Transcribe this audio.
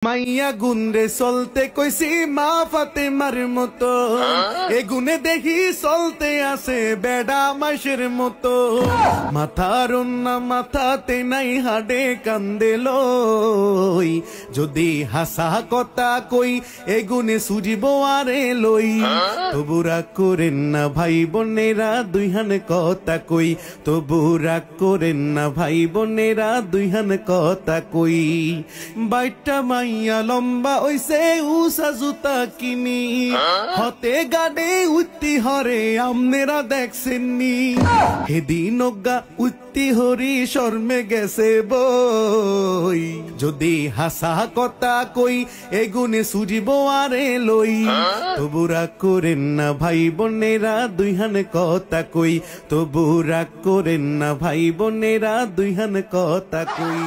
মাইয়া গুনরে চলতে কইছি মা ফাতেমার মতো এ গুনে দেখি চলতে আছে বেডা মাসের মতো মাথার না মাথাতে নাই হাডে কান্দে লই যদি হাসা কথা কই এ গুনে সুজিব আরে লই তবু রাগ করেন না ভাই বোনেরা দুইহান কথা কই তবু রাগ করেন না ভাই বোনেরা দুইহান কথা কই বাইটা মাইয়া লম্বা ওইসে উষা জুতা কিনি হতে গাডে উত্তি হরে আমনেরা দেখছেননি হেদিন গা উত্তি হরি শর্মে গেছে বই যদি হাসা কথা কই এগুনে সুজিব আরে লই তবু রাগ করেন না ভাই বোনেরা দুইহান কথা কই তবু রাগ করেন না ভাই বোনেরা দুইহান কথা কই।